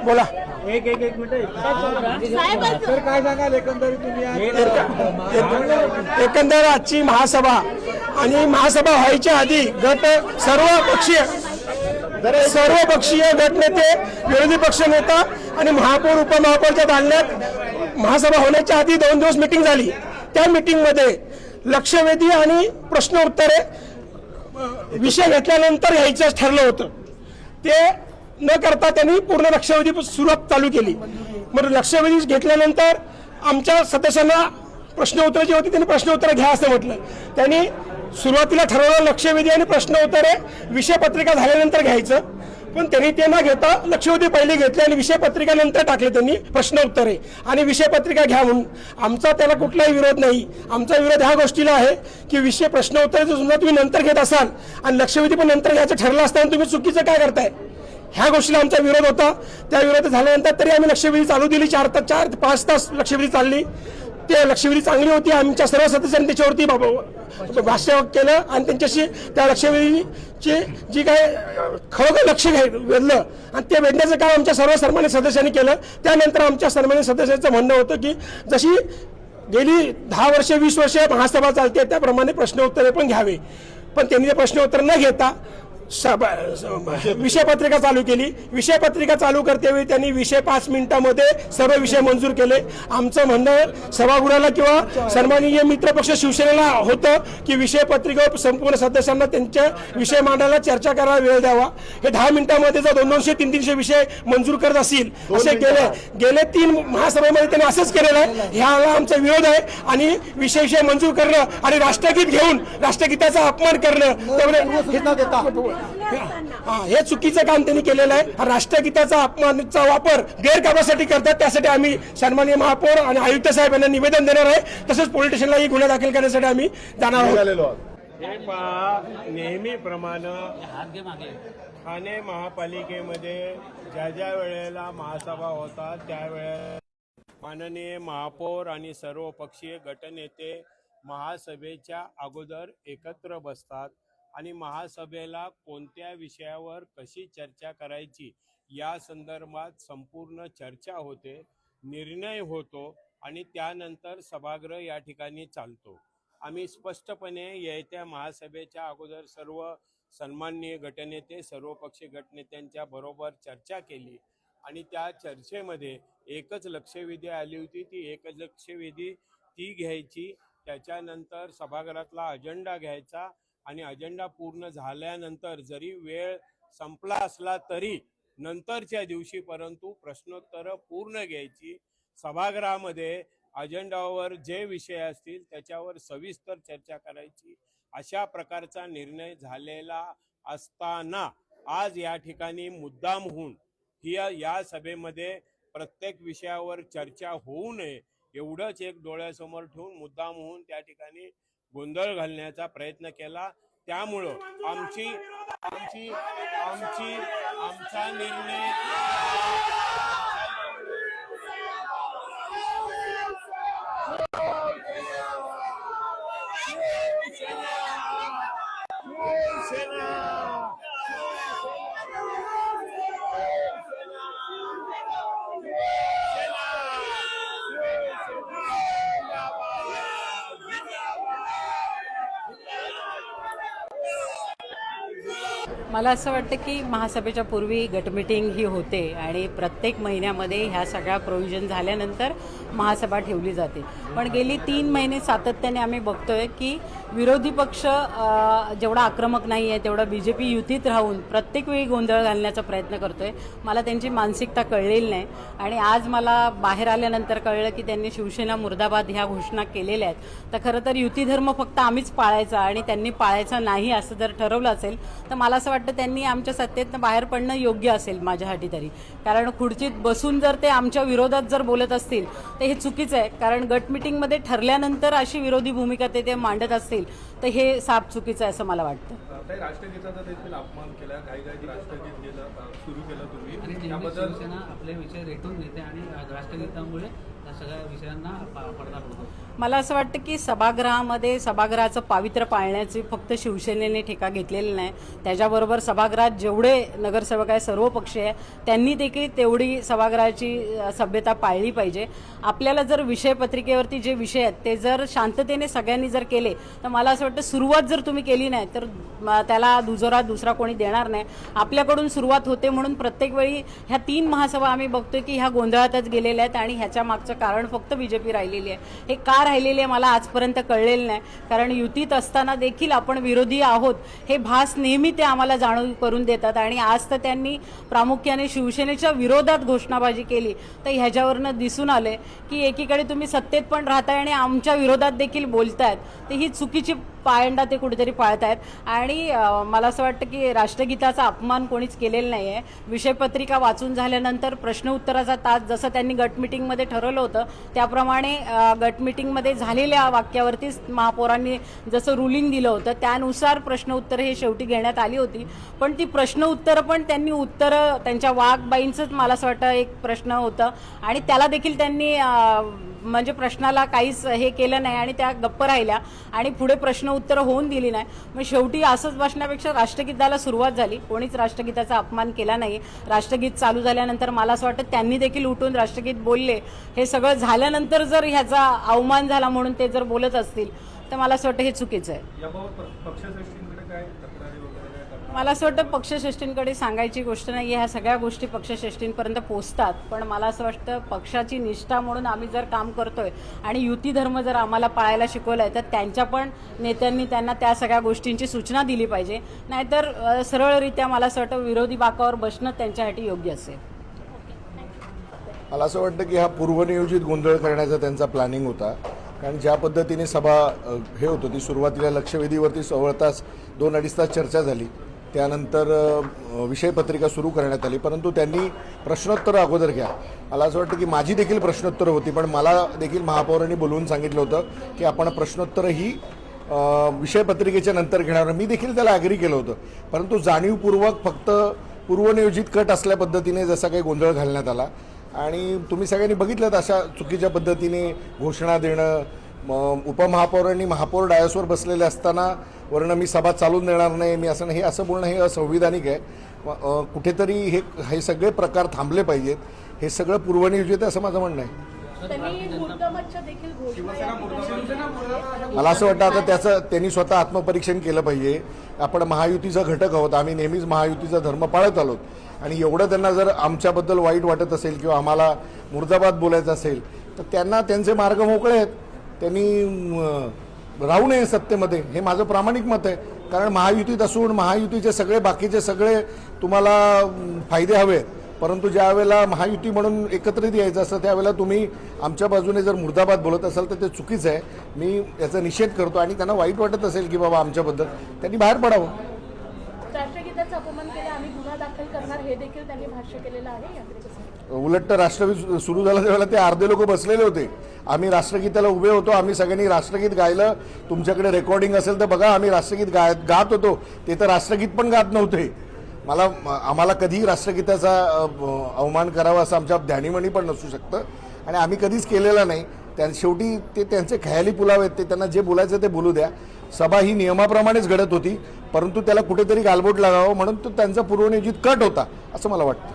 बोला. एक minute sir काय सांगाल एकंदरीत तुम्ही एकंदर आजची महासभा आणि महासभा व्हायच्या आधी गट सर्व पक्षीय गटनेते, विरोधी पक्ष नेता आणि महापौर उपमहापौरच्या दालन्यात महासभा होण्याच्या आधी 2 दिवस मीटिंग झाली. त्या मीटिंगमध्ये लक्षवेधी आणि प्रश्न उत्तरे विषय घेतल्यानंतर घ्यायचं ठरलं होतं. ते न करता त्यांनी पूर्ण लक्षवेधी सुरुवात चालू केली. मग लक्षवेधी घेतल्यानंतर आमच्या सदस्यांना प्रश्न उत्तरे जी होती त्यांनी प्रश्न उत्तरे घ्या असं म्हटलं. त्यांनी सुरुवातीला ठरवलं लक्षवेधी आणि प्रश्न उत्तरे विषय पत्रिका झाल्यानंतर घ्यायचं, पण त्यांनी ते न घेता लक्षवेधी पहिले घेतले आणि विषय पत्रिका नंतर टाकले त्यांनी प्रश्न उत्तरे आणि विषय पत्रिका घ्या म्हणून. आमचा त्याला कुठलाही विरोध नाही. आमचा विरोध ह्या गोष्टीला आहे की विषय प्रश्न उत्तरे जर समजा तुम्ही नंतर घेत असाल आणि लक्षवेधी पण नंतर घ्यायचं ठरलं असताना तुम्ही चुकीचं काय करताय, ह्या गोष्टीला आमचा विरोध होता. त्या विरोध झाल्यानंतर तरी आम्ही लक्षवेधी चालू दिली. 4 ते 5 तास लक्षवेधी चालली. ते लक्षवेधी चांगली होती. आमच्या सर्व सदस्यांनी त्याच्यावरती भाष्य केलं आणि त्यांच्याशी त्या लक्षवेधीची जी काय खरोखर लक्ष वेधलं आणि ते वेधण्याचं काम आमच्या सर्व सन्मानित सदस्यांनी केलं. त्यानंतर आमच्या सन्मानित सदस्यांचं म्हणणं होतं की जशी गेली 10 वर्षे 20 वर्षे महासभा चालते त्याप्रमाणे प्रश्न उत्तरे पण घ्यावे. पण त्यांनी ते प्रश्न उत्तर न घेता विषय पत्रिका चालू केली. विषय पत्रिका चालू करतेवेळी त्यांनी विषय 5 मिनिटांमध्ये सर्व विषय मंजूर केले. आमचं म्हणणं सभागृहाला किंवा सन्माननीय मित्रपक्ष शिवसेनेला होतं की विषय पत्रिकेवर संपूर्ण सदस्यांना त्यांच्या विषय मांडायला चर्चा करायला वेळ द्यावा. हे 10 मिनिटांमध्ये जर 200-300 विषय मंजूर करत असतील असे गेले 3 महासभेमध्ये त्यांनी असंच केलेलं आहे. ह्याला आमचा विरोध आहे आणि विषय मंजूर करणं आणि राष्ट्रगीत घेऊन राष्ट्रगीताचा अपमान करणं हे चुकीचं काम त्यांनी केलेलं आहे. राष्ट्रगीताचा अपमानाचा वापर गैरकामासाठी करतात. त्यासाठी आम्ही सन्माननीय महापौर आणि आयुक्त साहेब यांना निवेदन देणार आहे. तसंच पोलीस स्टेशनलाही गुन्हा दाखल करण्यासाठी आम्ही जाणार आहोत. नेहमीप्रमाणे ठाणे महापालिकेमध्ये ज्या वेळेला महासभा होतात त्यावेळेला माननीय महापौर आणि सर्व पक्षीय गटनेते महासभेच्या अगोदर एकत्र बसतात आणि महासभेला कोणत्या विषयावर कशी चर्चा करायची या संदर्भात संपूर्ण चर्चा होते, निर्णय होतो आणि त्यानंतर सभागृह या ठिकाणी चालतो. आम्ही स्पष्टपणे येत्या महासभेच्या अगोदर सर्व सन्माननीय गटनेते सर्व पक्षीय गटनेत्यांच्या बरोबर चर्चा केली आणि त्या चर्चेमध्ये एकच लक्षवेधी आली होती. ती एकच लक्षवेधी ती घ्यायची. त्याच्यानंतर सभागृहातला अजेंडा घ्यायचा आणि अजेंडा पूर्ण झाल्यानंतर जरी वेळ संपला असला तरी नंतरच्या दिवशी परंतु प्रश्नोत्तर पूर्ण घ्यायची. सभागृहामध्ये अजेंडावर जे विषय असतील त्याच्यावर सविस्तर चर्चा करायची. अशा प्रकारचा निर्णय झालेला असताना आज या ठिकाणी मुद्दाम होऊन या सभेमध्ये प्रत्येक विषयावर चर्चा होऊ नये एवढंच एक डोळ्यासमोर ठेवून मुद्दाम होऊन त्या ठिकाणी गोंधळ घालण्याचा प्रयत्न केला. त्यामुळं आमचा निर्णय मला असं वाटतं की महासभेच्या पूर्वी गटमिटिंग ही होते आणि प्रत्येक महिन्यामध्ये ह्या सगळ्या प्रोव्हिजन झाल्यानंतर महासभा ठेवली जाते. पण गेली 3 महिने सातत्याने आम्ही बघतोय की विरोधी पक्ष जेवढा आक्रमक नाही आहे तेवढा BJP युतीत राहून प्रत्येक वेळी गोंधळ घालण्याचा प्रयत्न करतोय. मला त्यांची मानसिकता कळलेली नाही आणि आज मला बाहेर आल्यानंतर कळलं की त्यांनी शिवसेना मुर्दाबाद ह्या घोषणा केलेल्या आहेत. तर खरं तर युती धर्म फक्त आम्हीच पाळायचा आणि त्यांनी पाळायचा नाही असं जर ठरवलं असेल तर मला असं वाटतं त्यांनी आमच्या सत्तेतनं बाहेर पडणं योग्य असेल माझ्यासाठी तरी. कारण खुर्चीत बसून जर ते आमच्या विरोधात जर बोलत असतील तर हे चुकीचं आहे. कारण गट मिटिंगमध्ये ठरल्यानंतर अशी विरोधी भूमिका ते मांडत असतील तर हे साफ चुकीचं आहे असं मला वाटतं. राष्ट्रगीताचा देखील अपमान केला. काही राष्ट्रगीत सुरू केलं तुम्ही आणि त्याबद्दल शिवसेना आपले विषय रेटून देते आणि राष्ट्रगीतामुळे या सगळ्या विषयांना पडदा पडतो. मला असं वाटतं की सभागृहामध्ये सभागृहाचं पावित्र्य पाळण्याची फक्त शिवसेनेने ठेका घेतलेला नाही, त्याच्याबरोबर सभागृहात जेवढे नगरसेवक आहे सर्व पक्षीय आहे त्यांनी देखील तेवढी सभागृहाची सभ्यता पाळली पाहिजे. आपल्याला जर विषयपत्रिकेवरती जे विषय आहेत ते जर शांततेने सगळ्यांनी जर केले तर मला असं वाटतं सुरुवात जर तुम्ही केली नाही तर त्याला दुजोरा दुसरा कोणी देणार नाही. आपल्याकडून सुरुवात होते म्हणून प्रत्येक वेळी ह्या 3 महासभा आम्ही बघतोय की ह्या गोंधळातच गेलेल्या आहेत आणि ह्याच्या मागचं कारण फक्त बीजेपी राहिलेली आहे. हे का राहिलेली आहे मला आजपर्यंत कळलेलं नाही, कारण युतीत असताना देखील आपण विरोधी आहोत हे भास नेहमी ते आम्हाला जाणीव करून देतात आणि आज तर त्यांनी प्रामुख्याने शिवसेनेच्या विरोधात घोषणाबाजी केली. तर ह्याच्यावरनं दिसून आले की एकीकडे तुम्ही सत्तेत पण राहताय आणि आमच्या विरोधात देखील बोलतायत, तर ही चुकीची पायंडा ते कुठेतरी पाळतायत. आणि मला असं वाटतं की राष्ट्रगीताचा अपमान कोणीच केलेला नाही आहे. विषयपत्रिका वाचून झाल्यानंतर प्रश्न उत्तराचा तास जसं त्यांनी गटमिटिंगमध्ये ठरवलं होतं त्याप्रमाणे गटमिटिंगमध्ये झालेल्या वाक्यावरतीच महापौरांनी जसं रुलिंग दिलं होतं त्यानुसार प्रश्न उत्तर हे शेवटी घेण्यात आली होती. पण ती प्रश्न उत्तरं पण त्यांनी उत्तरं त्यांच्या वाघबाईंचंच मला असं वाटतं एक प्रश्न होतं आणि त्याला देखील त्यांनी म्हणजे प्रश्नाला काहीच हे केलं नाही आणि त्या गप्प राहिल्या आणि पुढे प्रश्न उत्तरं होऊन दिली नाही. मग शेवटी असंच बसण्यापेक्षा राष्ट्रगीताला सुरुवात झाली, कोणीच राष्ट्रगीताचा अपमान केला नाही. राष्ट्रगीत चालू झाल्यानंतर मला असं वाटतं त्यांनी देखील उठून राष्ट्रगीत बोलले. हे सगळं झाल्यानंतर जर ह्याचा अवमान झाला म्हणून ते जर बोलत असतील तर मला असं वाटतं हे चुकीचं आहे. याबाबत पक्षश्रेष्ठींकडे काय तक्रारी वगैरे काय करणार? मला असं वाटतं पक्षश्रेष्ठींकडे सांगायची गोष्ट नाही आहे, ह्या सगळ्या गोष्टी पक्षश्रेष्ठींपर्यंत पोहोचतात. पण मला असं वाटतं पक्षाची निष्ठा म्हणून आम्ही जर काम करतोय आणि युती धर्म जर आम्हाला पाळायला शिकवला आहे तर त्यांच्या पण नेत्यांनी त्यांना त्या सगळ्या गोष्टींची सूचना दिली पाहिजे. नाहीतर सरळरित्या मला असं वाटतं विरोधी बाकावर बसणं त्यांच्यासाठी योग्य असेल. मला असं वाटतं की हा पूर्वनियोजित गोंधळ करण्याचा त्यांचा प्लॅनिंग होता. कारण ज्या पद्धतीने सभा हे होतं ती सुरुवातीला लक्षवेधीवरती 16 तास 2-2.5 तास चर्चा झाली, त्यानंतर विषयपत्रिका सुरू करण्यात आली, परंतु त्यांनी प्रश्नोत्तरं अगोदर घ्या. मला असं वाटतं की माझी देखील प्रश्नोत्तरं होती, पण मला देखील महापौरांनी बोलवून सांगितलं होतं की आपण प्रश्नोत्तरं ही विषयपत्रिकेच्या नंतर घेणार. मी देखील त्याला ॲग्री केलं होतं, परंतु जाणीवपूर्वक फक्त पूर्वनियोजित कट असल्या पद्धतीने जसा काही गोंधळ घालण्यात आला आणि तुम्ही सगळ्यांनी बघितलं अशा चुकीच्या पद्धतीने घोषणा देणं. उपमहापौरांनी महापौर डायसवर बसलेले असताना वरनं मी सभा चालून देणार नाही मी असं नाही, हे असं बोलणं हे असंविधानिक आहे. कुठेतरी हे सगळे प्रकार थांबले पाहिजेत. हे सगळं पूर्वनियोजित आहे असं माझं म्हणणं आहे. मला असं वाटतं आता त्याचं त्यांनी स्वतः आत्मपरीक्षण केलं पाहिजे. आपण महायुतीचा घटक आहोत, आम्ही नेहमीच महायुतीचा धर्म पाळत आलोत आणि एवढं त्यांना जर आमच्याबद्दल वाईट वाटत असेल किंवा आम्हाला मुर्दाबाद बोलायचं असेल तर त्यांना त्यांचे मार्ग मोकळे आहेत, त्यांनी राहू नये सत्तेमध्ये, हे माझं प्रामाणिक मत आहे. कारण महायुतीत असून महायुतीचे सगळे बाकीचे सगळे तुम्हाला फायदे हवे, परंतु ज्या वेळेला महायुती म्हणून एकत्रित यायचं असतं त्यावेळेला तुम्ही आमच्या बाजूने जर मुर्दाबाद बोलत असाल तर ते चुकीचं आहे. मी याचा निषेध करतो आणि त्यांना वाईट वाटत असेल की बाबा आमच्याबद्दल, त्यांनी बाहेर पडावं. राष्ट्रगीताचा अपमान केला, आम्ही गुन्हा दाखल करणार हे देखील त्यांनी भाष्य केलेलं आहे. उलट तर राष्ट्रगीत सुरू झालं त्यावेळेला ते अर्धे लोक बसलेले होते. आम्ही राष्ट्रगीताला उभे होतो, आम्ही सगळ्यांनी राष्ट्रगीत गायलं. तुमच्याकडे रेकॉर्डिंग असेल तर बघा, आम्ही राष्ट्रगीत गात होतो. ते तर राष्ट्रगीत पण गात नव्हते. आम्हाला कधीही राष्ट्रगीताचा अवमान करावा असं आमच्या ध्यानीमणी पण नसू शकतं आणि आम्ही कधीच केलेला नाही. शेवटी ते त्यांचे खयाली पुलावे आहेत, ते त्यांना जे बोलायचं ते बोलू द्या. सभा ही नियमाप्रमाणेच घडत होती, परंतु त्याला कुठेतरी गालबोट लागावं म्हणून तो त्यांचा पूर्वनियोजित कट होता असं मला वाटतं.